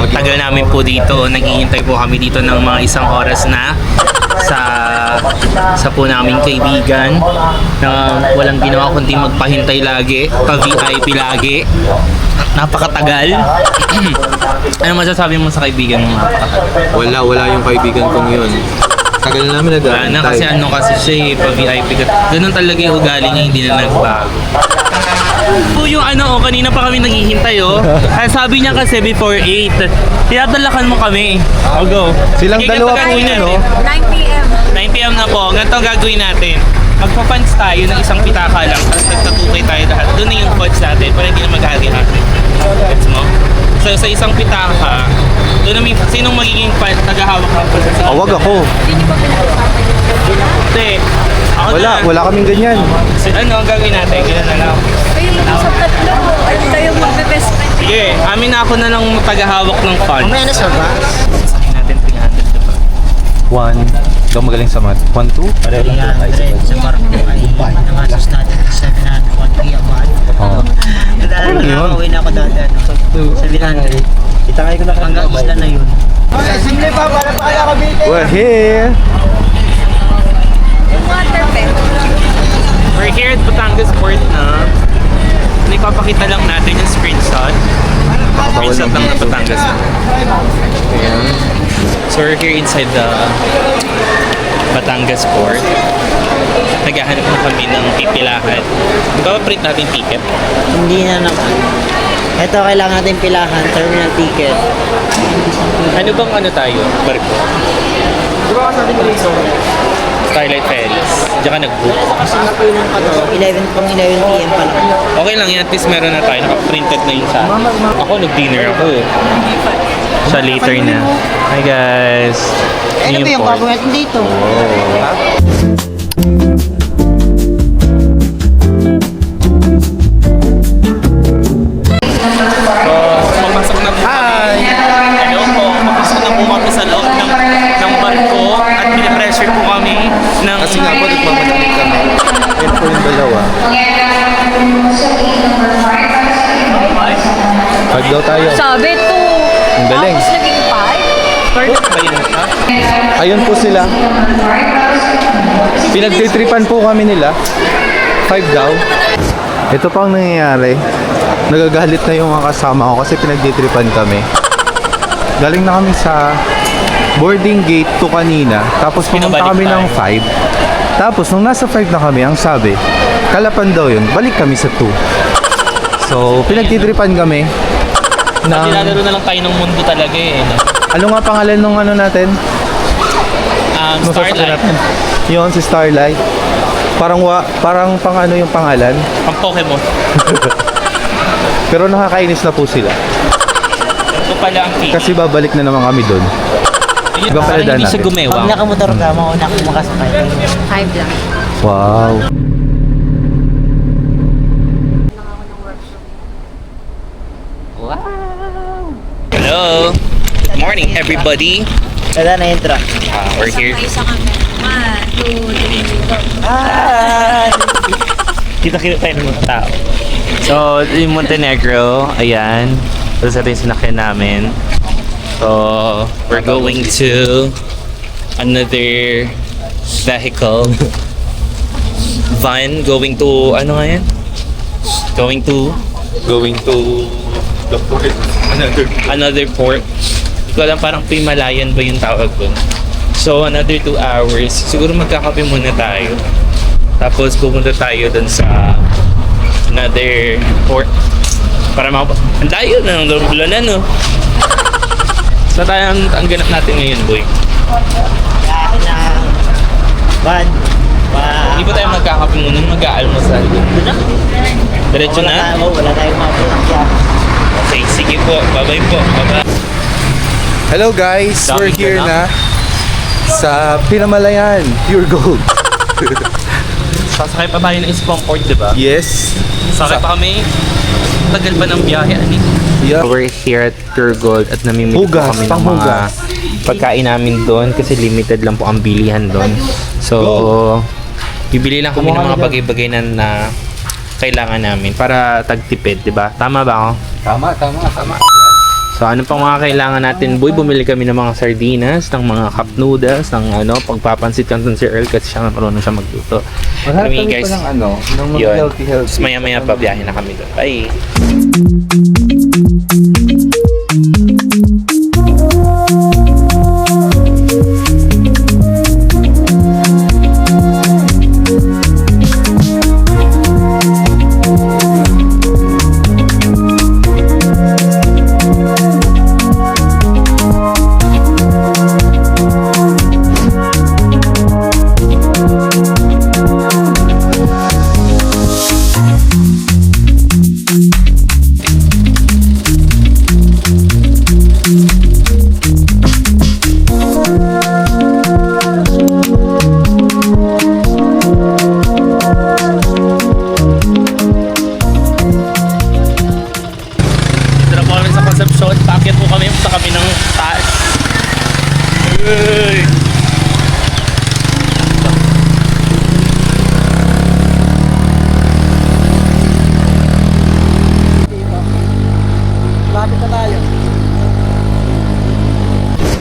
tagal namin po dito. Naghihintay po kami dito ng mga isang oras na sa po naming kaibigan na walang ginawa kundi magpahintay lagi, pa-VIP lagi. Napakatagal. Ano masasabi mo sa kaibigan mo? Wala yung kaibigan kong yun. Tagal na namin Kasi kasi siya pa-VIP ka. Ganun talaga yung ugali niya, hindi na nagbago. Po yung kanina pa kami naghihintay sabi niya kasi before 8. Tinadalakan mo kami. I'll go. Silang Sige, dalawa ganito po gagawin yun, natin. 9 p.m. 9 p.m. na po. Ganito ang gagawin natin. Magpa-punch tayo ng isang pitaka lang, tapos nagtatukay tayo lahat. Doon na yung punch natin para hindi na maghati-hati. Gets mo? So sa isang pitaka, doon na sinong magiging tagahawak ng punch? Wag ako. Hindi. Ako na. Wala kaming ganyan. Ano ang gagawin natin? Ganun na lang. Kayo sa tatlo, ay kayo magbe-best friend. Sige, ako na lang tagahawak ng punch. Mamaya na, sir, ba? Sakin natin 300, diba? 1. Ikaw magaling sa math. 1, 2? 300 sa barko ay nangasos natin 701 a month. Oo. Dahil nakakawin ako dati 700. Itangay ko na Hanggang isla na yun. We're here. Water pet. We're here at Batangas Port na. Ipapakita lang natin yung screenshot. Screenshot lang ng Batangas. So we're here inside the Batangas Port. Naghahanap na kami ng pipilahan. Magpapaprint natin ticket. Hindi na naman. Ito kailangan natin pilahan, terminal ticket. Ano bang tayo? Barko? Starlight Ferries. Diyan ka nag-book. Kasi napunan pa to, 11 p.m. pa lang. Okay lang yan, at least meron na tayo. Naka-printed na yun sa akin. Ako, nag-dinner ako. Siya later na. Hi guys. Ano ba yung gagawin natin dito? Papasok na po kami. Hello po. Papasok na po kami sa loob ng barko at pinapressure po kami ng... Kasi nga po, nagmamalamig kami. Ayun po yung dalawa. Pag daw tayo. Sabi to. Ang galing. Tapos naging 5. Start ba yun siya? Ayun po sila. Pinagtitripan po kami nila. 5 daw. Ito pang nangyayari. Nagagalit na yung mga kasama ko kasi pinagtitripan kami. Galing na kami sa boarding gate to kanina. Tapos pumunta Pinabalik kami ng tayo. 5. Tapos nung nasa 5 na kami, ang sabi, Kalapan daw yun. Balik kami sa 2. So, pinagtitripan kami. Nilalaro na lang tayo ng mundo talaga no? Ano nga pangalan nung natin? Nung sasakyan Starlight. natin? Yun, si Starlight. Parang pang ano yung pangalan. Pang Pokemon. Pero nakakainis na po sila. Ito pala ang key. Kasi babalik na naman kami doon. Ayun, Iba pala parang daan hindi siya natin. gumewang. Pag nakamotor ka, mauna kang makasakay. 5 lang. Wow. Hello. Good morning, everybody. Wala na intro. We're here. Kayo sa camera. 1, 2, 3, go. Kita-kita tayo ng mga tao. So, yung Montenegro, ayan. Tapos ito yung sinakyan namin. So, we're going to another vehicle. Van, going to, ano nga yan? Going to the port. another port. Hindi ko alam, parang Himalayan ba yung tawag doon. So, another 2 hours. Siguro magkakape muna tayo. Tapos, pupunta tayo doon sa another port. Para ang layo na ng Lomblon, no? So, tayo ang ganap natin ngayon, boy. Kaya na. Van. Hindi pa tayo magkakape muna, mag-aalmusal. Doon na? Diretso na? Wala tayong mapulak. Okay, sige po. Bye-bye po. Bye-bye. Hello guys, we're Daming here ganap. na sa Pinamalayan, Pure Gold. Sasakay pa tayo ng Spong Port, di ba? Yes. Sakay pa kami. Tagal pa ng biyahe, ani? Yeah. We're here at Pure Gold at namimili po Hugas, kami ng mga panghugas. pagkain namin doon kasi limited lang po ang bilihan doon. So, bibili lang kami ng mga bagay-bagay na kailangan namin para tagtipid, di ba? Tama ba ako? Tama. So, So ano pang mga kailangan natin, boy? Bumili kami ng mga sardinas, ng mga cup noodles, ng pagpapansit lang dun si Earl kasi siya marunong siya magluto. Maghanap Anyway, kami guys, pa ng ng mga yun. healthy. Tapos maya-maya pa biyahe na kami doon. Bye! Dito po kami sa Concepcion. Paakyat po kami. Punta kami ng taas. Uy! Lapit na tayo.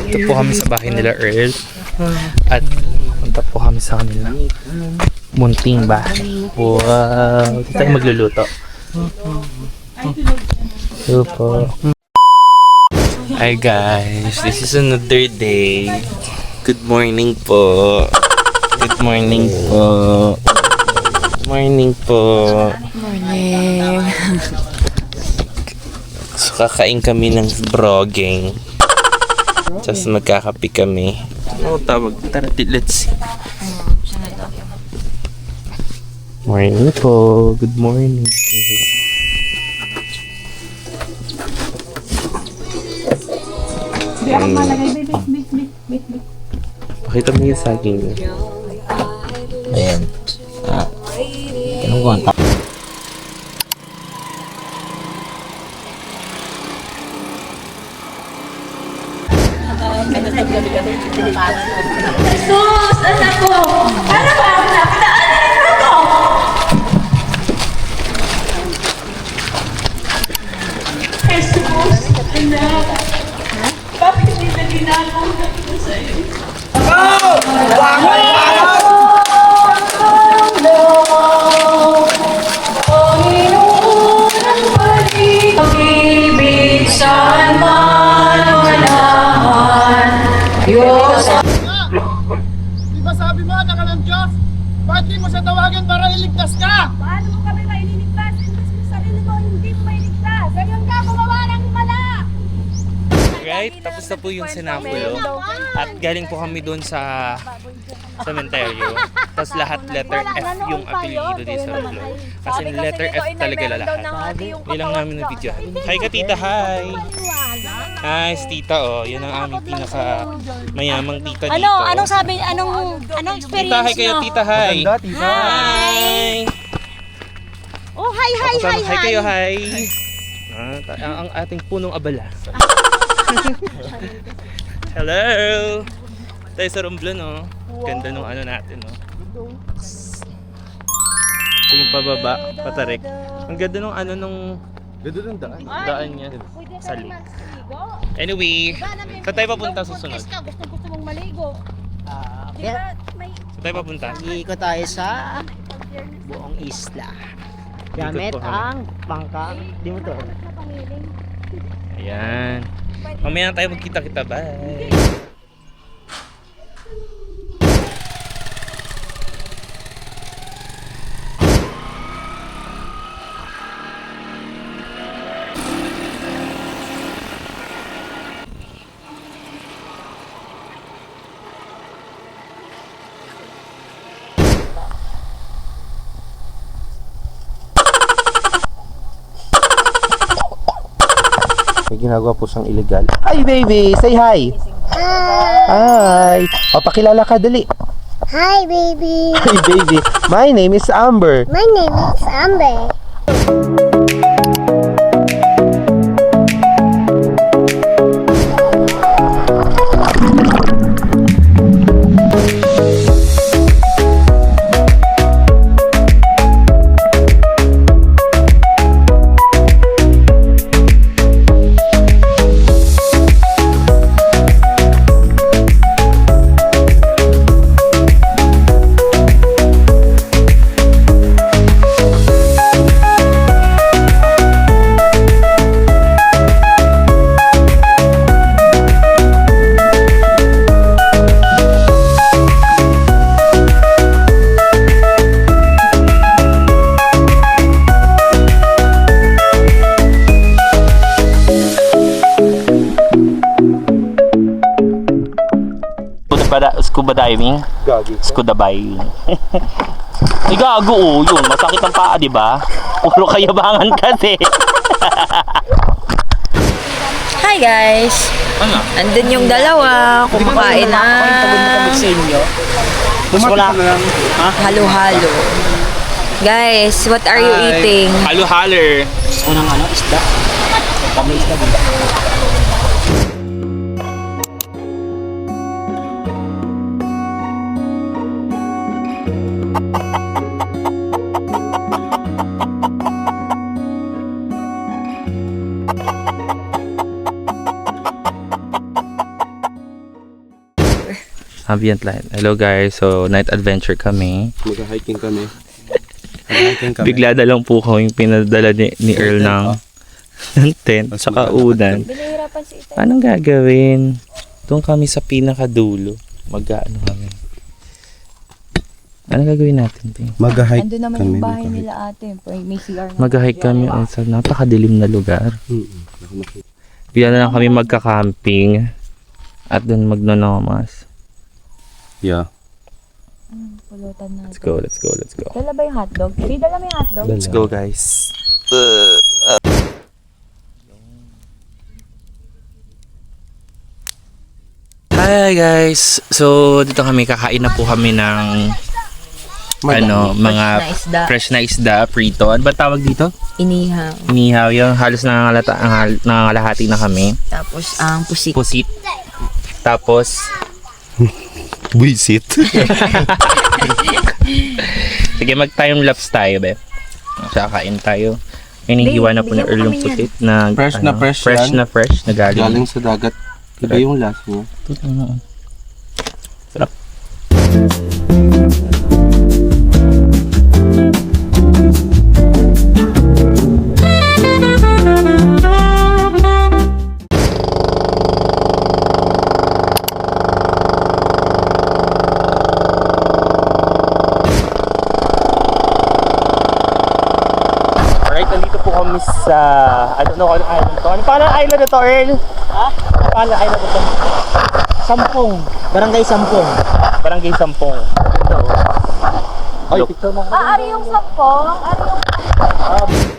Ito po kami sa bahay nila Earl. At punta po kami sa kanila. Munting bahay. Wow! Dito tayo magluluto. Ito po. Hi guys, this is another day. Good morning po. Good morning po. Morning po. Morning. So kakain kami ng brogeng. Tapos magkakape kami. Ano tawag? Tara, let's see. Morning po. Good morning. Pakita mo yung saging niyo. Ayan. Ganun ko ang Sus! Anak ko! Ano ba? Pinaanin mo ko! Jesus! Anak! Bakit hindi na ginagawa ko sa'yo? Panginoon ang balik, pag-ibig saan man walahan. Diyos Di ba sabi mo, anak ka ng Diyos? Bakit di mo siya tawagan para iligtas ka? Paano mo kami maililigtas? Imbes mo sarili mo, hindi mo mailigtas. Ganyan ka, gumawa ng mala. Right? Tapos na po yung sinapulo. At galing po kami doon sa cementerio. Tapos lahat letter F yung apelido ni Sir Flo. Kasi letter F talaga lahat. Ilang namin na video. Hi ka tita, hi! Hi, si tita oh. Yan ang aming pinaka mayamang tita dito. Anong sabi, anong Tita, experience hi kayo nyo? tita, hi! Maganda, tita. Hi! Oh, hi, hi, Kasama, hi, hi hi. kayo, hi! Ang ating punong abala. Hello! Tayo sa Romblon, no? Ganda nung ano natin, no? Ito yung pababa, patarik. Ang ganda nung ano nung Ganda ng daan. daan niya sa lake. Anyway, saan tayo papunta susunod? Gusto mong maligo. Yeah. Saan tayo papunta? Iikot tayo sa buong isla. Gamit Ikot po kami. ang bangka. Di mo to. Ayan. Mamaya na tayo magkita-kita. Bye! May ginagawa po siyang illegal. Hi baby! Say hi! Hi! O, pakilala ka, dali. Hi, baby. Hi baby! My name is Amber. My name is Amber. Scuba diving? Gagi. Scuba diving. Ay, gago, yun. Masakit ang paa, di ba? Puro kayabangan kasi. Hi guys! Ano? Andun yung dalawa, kumakain na. Sa inyo. Mas wala. Ha? Halo-halo. Guys, what are you eating? Halo-haler. Unang ano, isda. Kami isda dito. Ambient light. Hello guys, so night adventure kami. Mag-hiking kami. Bigla na lang po kami pinadala ni Earl ng tent sa kaunan. Binahirapan si Itay. Anong gagawin? Doon kami sa pinakadulo. Mag-ano kami. Anong gagawin natin? Mag-hike Andun naman yung bahay nila ate. May CR na. Mag-hike kami sa napakadilim na lugar. Bigla na lang kami magka-camping at doon magnonomas. Yeah. Pulutan natin. Let's go, let's go, let's go. Dala ba yung hotdog? Di dala mo yung hotdog? Let's go guys. Hi guys. So dito kami kakain na po kami ng mga fresh na isda, prito. Ano ba tawag dito? Inihaw. Inihaw yung halos nangangalahati na kami. Tapos ang pusit. Pusit. Tapos Buisit. sige mag-time lapse tayo, be. Kakain tayo. Hinihiwa na po na Earl yung pusit na Fresh na fresh fresh yan. na fresh na galing. Galing sa dagat. Iba yung lasa niya. Sarap. Alright, nandito po kami sa, I don't know kung anong island to. Ano pangalan ng island na to, Earl? Ha? Ano pangalan ng island na to? Sampung. Barangay Sampung. Barangay Sampung. Ay, picture mo. Ari yung sampong. Ari yung...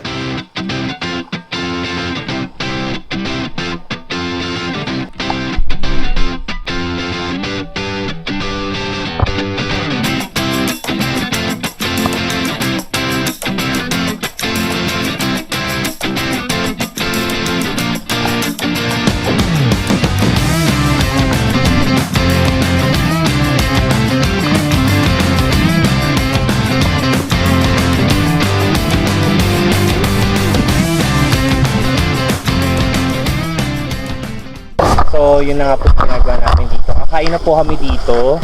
So, yun na nga po ginagawa natin dito. Kakain na po kami dito.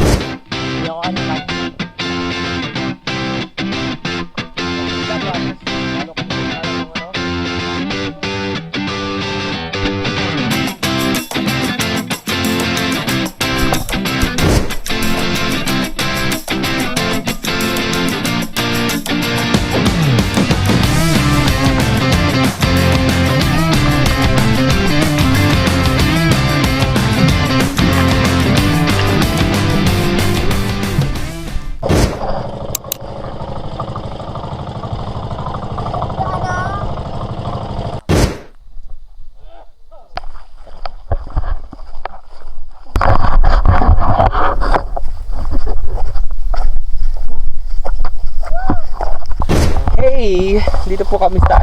Hey! Dito po kami sa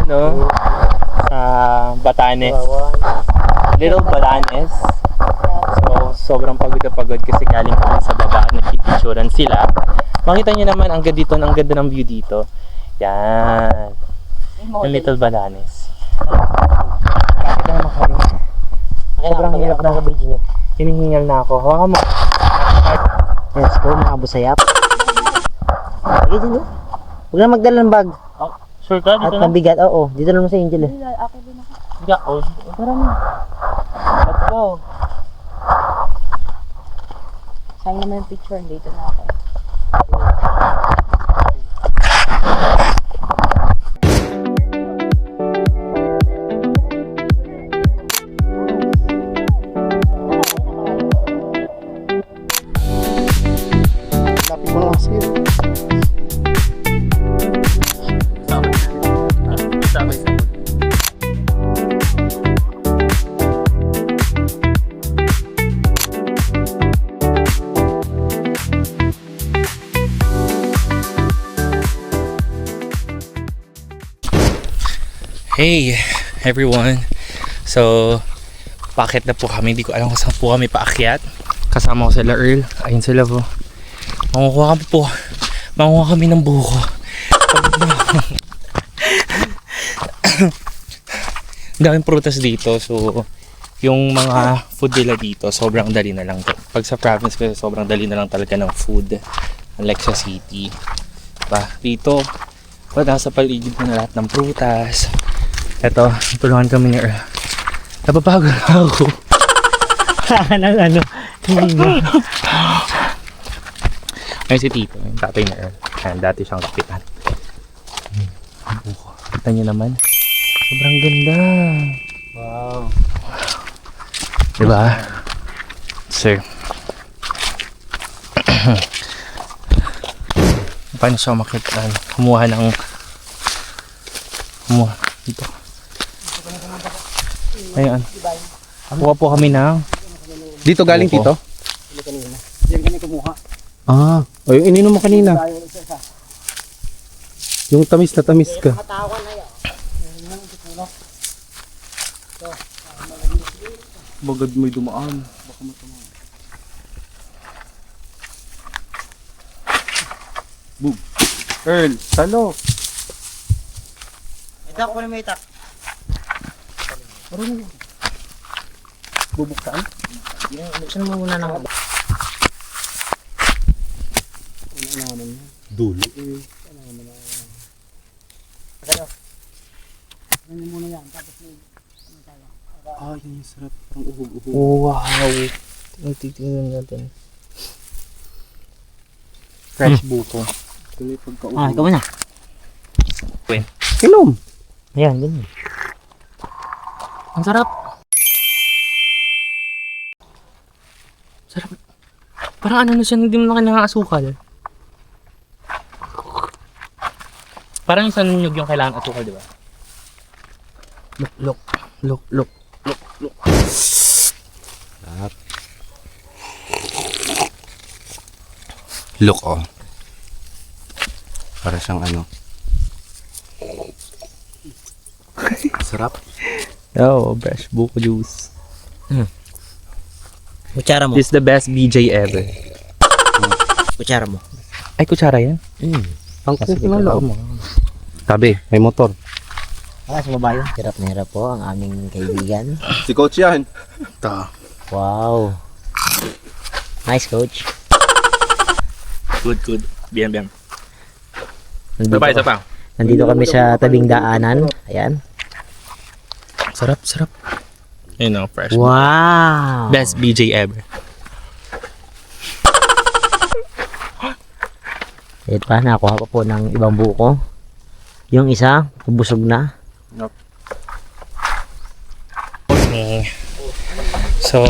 sa Batanes. Little Batanes. So, sobrang pagod na pagod kasi galing kami sa baba. Nagpipicturan sila. Makita nyo naman, ang ganda dito, ang ganda ng view dito. Yan. Ang Little Batanes. Bakit na naman kami? Sobrang hirap na. Hinihingal na ako. Hawakan mo. Let's go mga busayap. Sige dyan oh. Huwag na magdala ng bag. Sure ka? At Dito na? mabigat. Oo, dito lang sa Angel eh. Ako din ako. Yeah, oh. Let's go. Sayang naman yung picture. Dito na ako. Hey everyone. So, paakit na po kami. Hindi ko alam kung saan po kami paakyat. Kasama ko sila Earl. Ayun sila po. Manguha kami ng buko. Daming prutas dito. So, yung mga food nila dito, sobrang dali na lang. Pag sa province kasi sobrang dali na lang talaga ng food. Unlike sa city. Diba? Dito, nasa paligid na lahat ng prutas. Eto, tulungan kami ni Earl. Napapagod na ako. Ayun si Tito, yung tatay ni Earl. Ayan, dati siyang kapitan. Kita niyo naman. Sobrang ganda. Wow. Diba? Sir. Paano siya makita? Kumuha dito. Ayan. Kuha po kami ng Dito galing Buko. Tito? Yan kami kumuha. Ah, o yung ininom mo kanina. Yung tamis na tamis ka. bagad may dumaan. Boom. Earl, salo. Itak ko na may itak. Bubuksan? Buksan mo muna ng Dulo. Ah, yun yung sarap. Parang uhog-uhog. Wow. Tingnan natin. Fresh buko. Tuloy pagka-uhog. ikaw muna. Inom. Ayan, ganyan. Ang sarap. Sarap. Parang ano na siya, hindi mo na kailangan asukal. Parang yung sanunyog yung kailangan asukal, di ba? Look. Look, oh. Para siyang ano. Sarap. Oh, fresh buko juice. Kutsara mo. This is the best BJ ever. Kutsara mo. Ay, kutsara yan? Ang Kasi kuko ng loob. mo. Tabi, may motor. Sa baba yun. Hirap na hirap po ang aming kaibigan. Si Coach yan. Ito. Wow. Nice, coach. Good. Bien. Nandito, Isa pa. nandito kami sa tabing daanan. Ayan. Sarap. Ayun o, fresh. Wow. Best BJ ever. Ito pa, nakuha pa po ng ibang buko. Yung isa, busog na. So,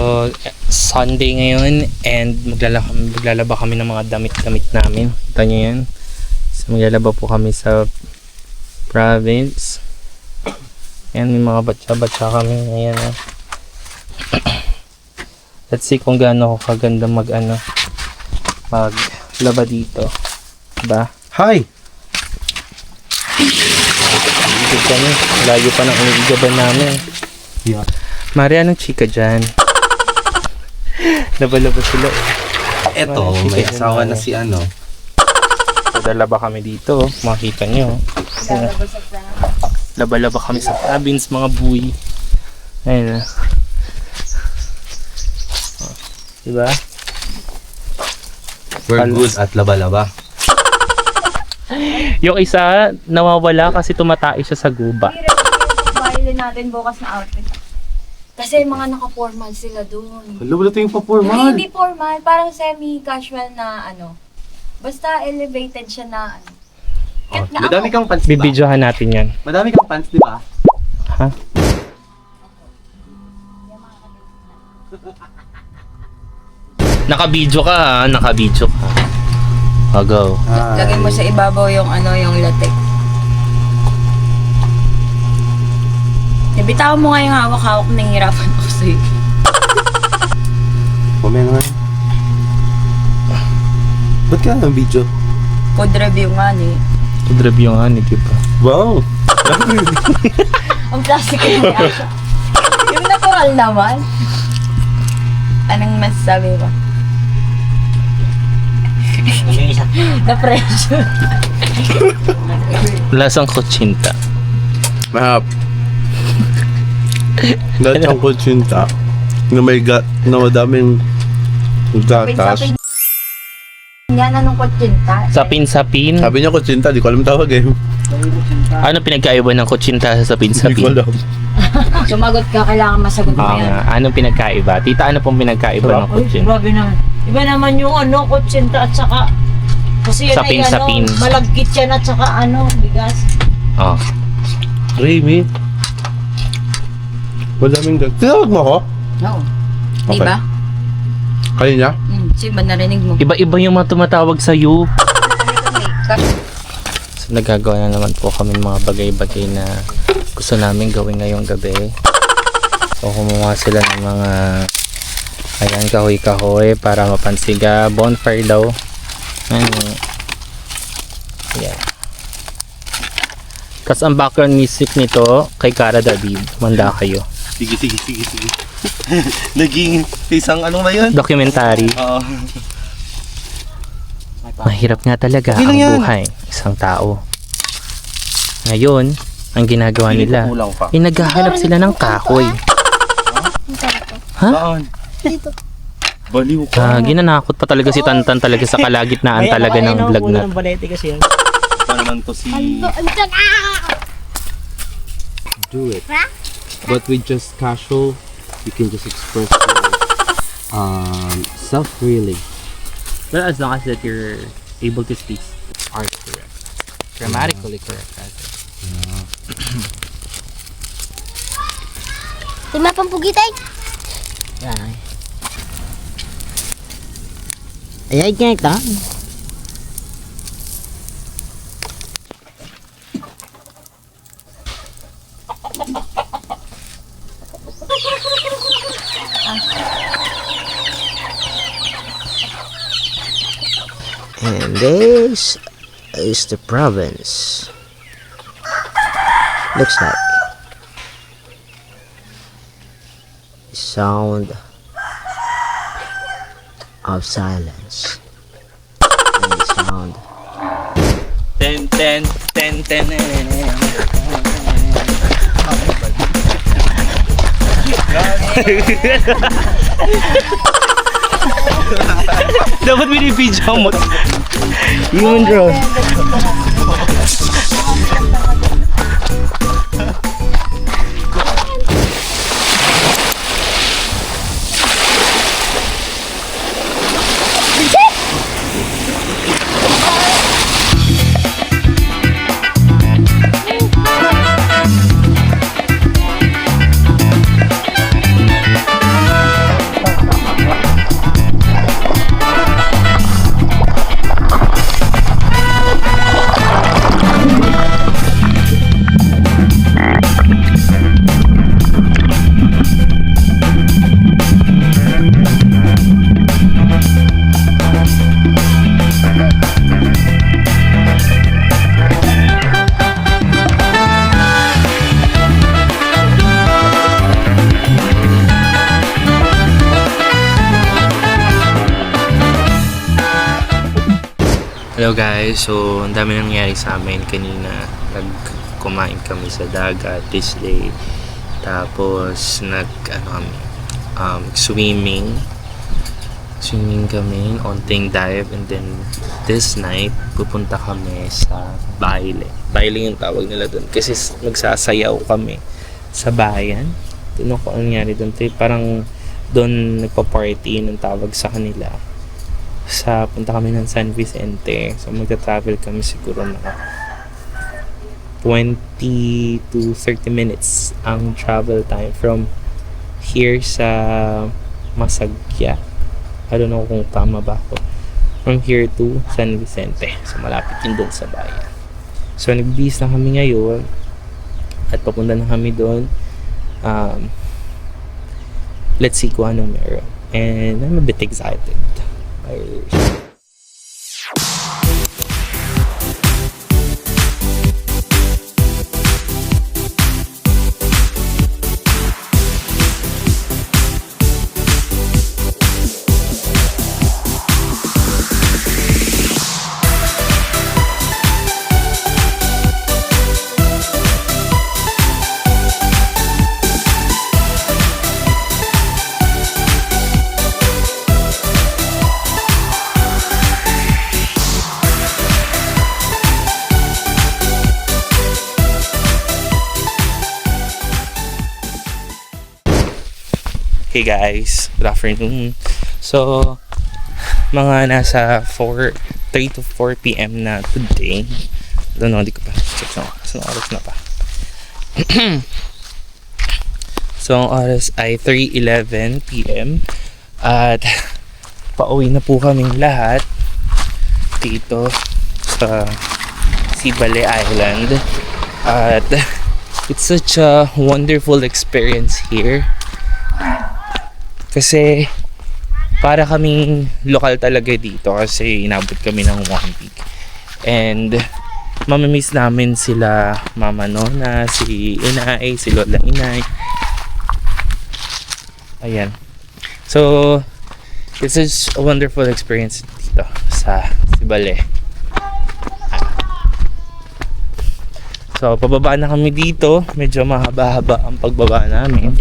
Sunday ngayon and maglalaba kami ng mga damit-damit namin. Kita nyo yan. So, maglalaba po kami sa province. Ayan, may mga batsa-batsa kami ngayon. Let's see kung gaano ako kaganda maglaba dito. Diba? Hi! Ikot kami. Layo pa ng iniigaban namin. Yeah. Mari, anong chika dyan? Laba-laba sila. Eto, may asawa na si ano. So, dalaba kami dito. Makita nyo. Laba-laba kami sa province, mga buwi. Ayun. Diba? We're good at laba-laba. Yung isa, nawawala kasi tumatay siya sa guba. Bailin natin bukas na outfit. Kasi mga naka-formal sila dun. Wala ito yung pa-formal. Hindi formal, parang semi-casual na ano. Basta elevated siya na ano. Kahit na Madami ako, kang pants, diba? Bibidyohan natin yan. Madami kang pants, di ba? Ha? Nakabidyo ka ha, nakabidyo ka. Go. lagay mo sa ibabaw yung ano, yung latex. Nabitawan mo nga yung hawak-hawak, nahihirapan ako sa'yo. Pumaya naman. Ba't ka ang video? Food review nga ni. Food review nga, di ba? Wow! Ang plastic na siya. Yung natural naman. Anong masasabi mo? Yung isa. Na-pressure. Lasang kutsinta. Mahap. Lahat ng kutsinta na may na madaming gatas. Yan, anong kutsinta? Sapin-sapin. Sabi niya kutsinta, di ko alam tawag eh. Ano pinagkaiba ng kutsinta sa Hindi ko sapin-sapin? alam. Sumagot ka, kailangan masagot mo Oo yan. nga. Anong pinagkaiba? Tita, ano pong pinagkaiba ng Uy, kutsinta? grabe naman. Iba naman yung ano, kutsinta at saka kasi yan ay Sapin-sapin. ano, malagkit yan at saka ano, bigas. Oh. Remy. Madaming gatas. Tinawag mo ako? Oo. Okay. Diba? Kanina? Sige ba narinig mo? Iba-iba yung mga tumatawag sa'yo. So, nagagawa na naman po kami ng mga bagay-bagay na gusto namin gawin ngayong gabi. So, kumuha sila ng mga ayan, kahoy-kahoy para mapansiga. Bonfire daw. Ayan. Tapos ang background music nito kay Cara David. Manda kayo. Sige. Naging isang ano ba yun? Documentary. Oo. Mahirap nga talaga Okay ang lang yan. buhay isang tao. Ngayon, ang ginagawa nila, Kulang pa. naghahanap sila ng kahoy. Saan? Dito. Baliw ka. Ginanakot pa talaga si Tantan talaga sa kalagitnaan talaga ng vlog na. Ng balete kasi yan. Naman to si... Do it. But with just casual, you can just express your self freely. Well, as long as that you're able to speak art correct. Grammatically correct. Lima pampugitay. Yan. Ay, ganyan ito. And this is the province. Looks like sound of silence and the sound Ten, ten, ten, ten, dapat binibidyo mo. human drone. Hello guys, so ang dami nangyari sa amin kanina. Kumain kami sa dagat this day. Tapos swimming kami, onting dive, and then this night pupunta kami sa baile. Baile yung tawag nila doon kasi magsasayaw kami sa bayan. Doon ako ang nangyari doon. Parang doon nagpa-party ng tawag sa kanila. Punta kami ng San Vicente. So magta-travel kami siguro na 20 to 30 minutes ang travel time from here sa Masagya. I don't know kung tama ba ako. From here to San Vicente. So malapit yun doon sa bayan. So nag-bis na kami ngayon at papunta na kami doon. Let's see kung anong meron. And I'm a bit excited. Hey guys, good afternoon. So, mga nasa 3 to 4 p.m. na today. I don't know, di ko pa check na oras na pa. So, ang oras ay 3:11 p.m. At pauwi na po kaming lahat dito sa Sibale Island. At it's such a wonderful experience here. Kasi para kaming lokal talaga dito kasi inabot kami ng 1 week. And mamimiss namin sila Mama Nona, si Inay, si Lola Inay. Ayan. So, it's such a wonderful experience dito sa Sibale. So, pababa na kami dito. Medyo mahaba-haba ang pagbaba namin.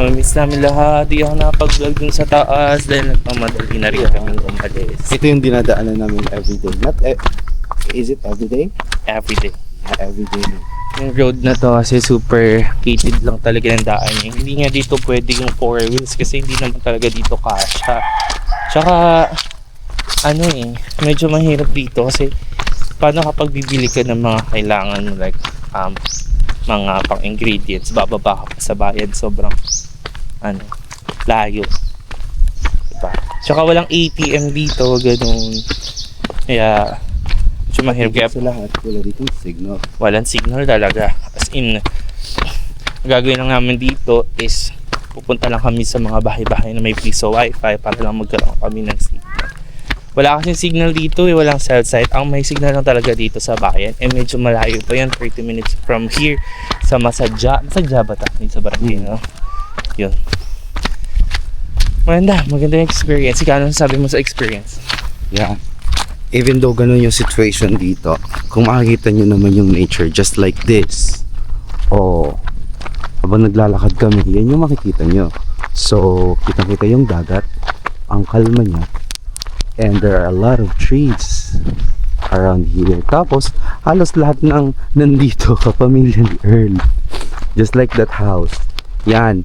Miss namin lahat. Di ako nakapag-vlog dun sa taas dahil nagmamadali na rin kaming umalis. Ito yung dinadaanan namin everyday. Is it everyday? Everyday. Yeah, everyday. Yung road na to kasi super gated lang talaga ng daan niya. Hindi nga dito pwede yung 4 wheels kasi hindi naman talaga dito kasha. Tsaka medyo mahirap dito kasi paano kapag bibili ka ng mga kailangan mo like mga pang ingredients, bababa ka pa sa bayan, sobrang layo, diba? Tsaka walang ATM dito, ganun. Kaya medyo mahirap. Kaya Sa lahat, wala dito signal. walang signal talaga. As in, ang gagawin lang namin dito is pupunta lang kami sa mga bahay-bahay na may piso wifi para lang magkaroon kami ng signal. Wala kasing signal dito, walang cell site. Ang may signal lang talaga dito sa bayan. Medyo malayo pa yan, 30 minutes from here sa Masadya. Masadya ba ta? Sa barangay, no? Yun. Maganda yung experience. Ikaw, ano sabi mo sa experience? Yeah. Even though ganun yung situation dito, kung makikita nyo naman yung nature just like this, habang naglalakad kami, yan yung makikita nyo. So, kitang-kita yung dagat, ang kalma niya, and there are a lot of trees around here. Tapos, halos lahat ng nandito kapamilya ni Earl. Just like that house. Yan,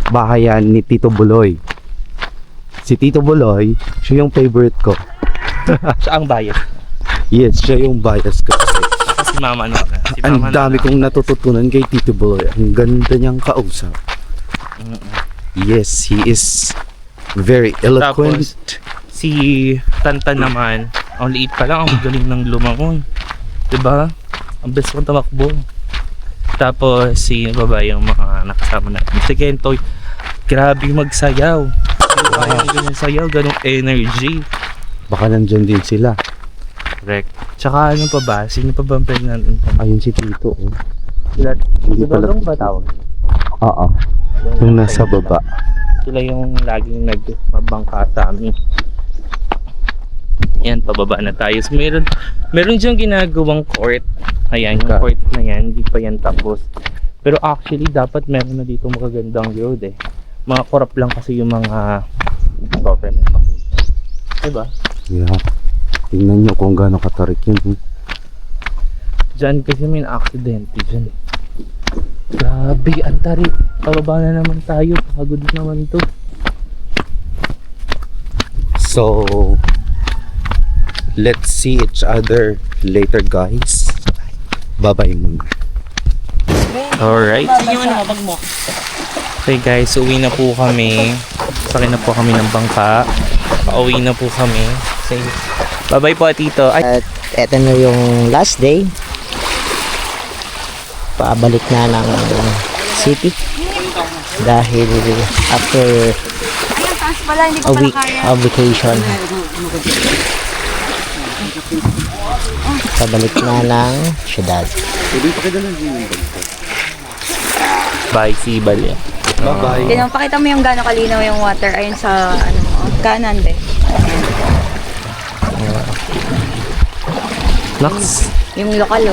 bahay yan ni Tito Buloy. Si Tito Buloy, siya yung favorite ko. Siya ang bias. Yes, siya yung bias ko kasi Si Mama Nona. Si ang Mama dami Nona. kong natututunan kay Tito Buloy. Ang ganda niyang kausap. Yes, he is very eloquent. Si Tantan naman, ang liit pa lang, ang galing ng lumangon. Diba? Ang best kong tamakbo. Tapos si babae yung mga nakasama natin. Si Kentoy, grabe magsayaw. Kaya ganyan sayaw, ganong energy. Baka nandyan din sila. Correct. Tsaka ano pa ba? Sino pa ba ang pregnant? Ayun si Tito. Sila, Hindi pala Dodong ba tawag? Oo. Yung nasa baba. Sila yung laging nagmabangka sa amin. Yan, pababa na tayo. So, meron diyang ginagawang court. Ayan, yung court na yan, hindi pa yan tapos. Pero actually, dapat meron na dito magagandang road eh. Mga corrupt lang kasi yung mga government. Diba? Yeah. Tingnan nyo kung gaano katarik yun. Diyan kasi may aksidente dyan. Grabe, ang tarik. Pababa na naman tayo. Pagod naman to. So, let's see each other later, guys. Bye-bye muna. Alright. Okay guys, uwi na po kami. Sakay na po kami ng bangka. Pauwi na po kami. Say, bye-bye po, Tito. Ay, At eto na yung last day. Pabalik na ng city. Dahil after Wala, hindi a week of vacation, pabalik na ng syudad. bye, Sibale. Bye-bye. Pakita mo yung gano'ng kalinaw yung water ayun sa kanan de. Naks. Yung lokal